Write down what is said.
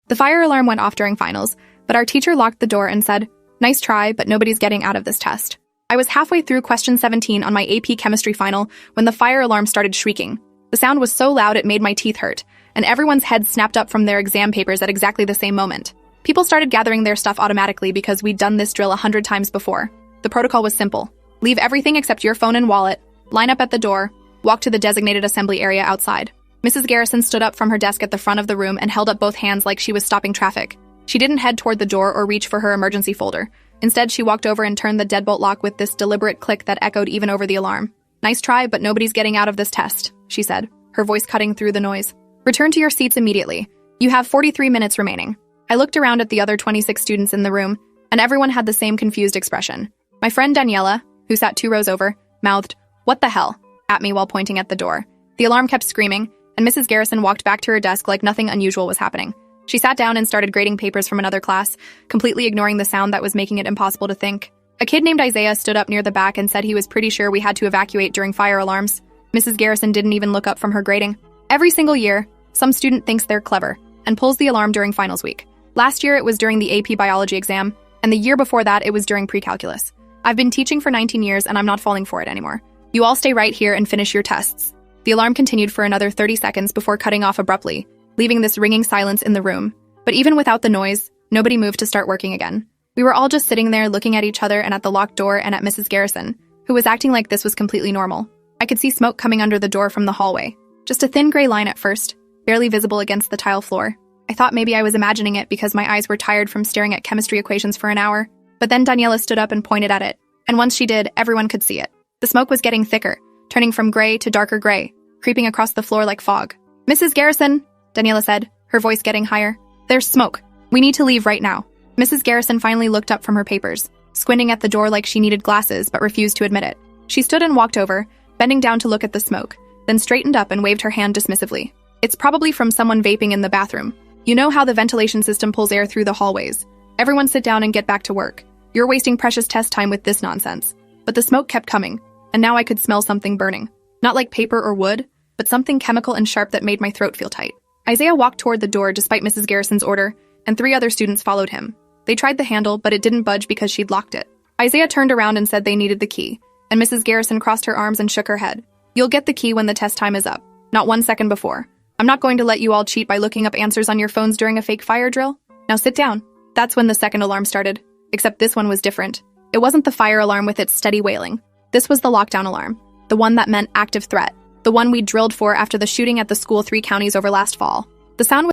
The fire alarm went off during finals, but our teacher locked the door and said, "Nice try, but nobody's getting out of this test." I was halfway through question 17 on my AP chemistry final when the fire alarm started shrieking. The sound was so loud it made my teeth hurt, and everyone's heads snapped up from their exam papers at exactly the same moment. People started gathering their stuff automatically because we'd done this drill 100 times before. The protocol was simple. Leave everything except your phone and wallet, line up at the door, walk to the designated assembly area outside. Mrs. Garrison stood up from her desk at the front of the room and held up both hands like she was stopping traffic. She didn't head toward the door or reach for her emergency folder. Instead, she walked over and turned the deadbolt lock with this deliberate click that echoed even over the alarm. "Nice try, but nobody's getting out of this test," she said, her voice cutting through the noise. "Return to your seats immediately. You have 43 minutes remaining." I looked around at the other 26 students in the room, and everyone had the same confused expression. My friend Daniela, who sat 2 rows over, mouthed, "What the hell?" at me while pointing at the door. The alarm kept screaming, and Mrs. Garrison walked back to her desk like nothing unusual was happening. She sat down and started grading papers from another class, completely ignoring the sound that was making it impossible to think. A kid named Isaiah stood up near the back and said he was pretty sure we had to evacuate during fire alarms. Mrs. Garrison didn't even look up from her grading. Every single year, some student thinks they're clever and pulls the alarm during finals week. Last year it was during the AP biology exam, and the year before that it was during pre-calculus. I've been teaching for 19 years and I'm not falling for it anymore. You all stay right here and finish your tests. The alarm continued for another 30 seconds before cutting off abruptly, leaving this ringing silence in the room. But even without the noise, nobody moved to start working again. We were all just sitting there looking at each other and at the locked door and at Mrs. Garrison, who was acting like this was completely normal. I could see smoke coming under the door from the hallway. Just a thin gray line at first, barely visible against the tile floor. I thought maybe I was imagining it because my eyes were tired from staring at chemistry equations for an hour. But then Daniela stood up and pointed at it, and once she did, everyone could see it. The smoke was getting thicker, turning from gray to darker gray, creeping across the floor like fog. "Mrs. Garrison," Daniela said, her voice getting higher. "There's smoke. We need to leave right now." Mrs. Garrison finally looked up from her papers, squinting at the door like she needed glasses but refused to admit it. She stood and walked over, bending down to look at the smoke, then straightened up and waved her hand dismissively. "It's probably from someone vaping in the bathroom. You know how the ventilation system pulls air through the hallways. Everyone sit down and get back to work. You're wasting precious test time with this nonsense." But the smoke kept coming, and now I could smell something burning. Not like paper or wood, but something chemical and sharp that made my throat feel tight. Isaiah walked toward the door despite Mrs. Garrison's order, and 3 other students followed him. They tried the handle, but it didn't budge because she'd locked it. Isaiah turned around and said they needed the key, and Mrs. Garrison crossed her arms and shook her head. "You'll get the key when the test time is up, not 1 second before. I'm not going to let you all cheat by looking up answers on your phones during a fake fire drill. Now sit down." That's when the second alarm started, except this one was different. It wasn't the fire alarm with its steady wailing. This was the lockdown alarm, the one that meant active threat, the one we drilled for after the shooting at the school 3 counties over last fall. The sound was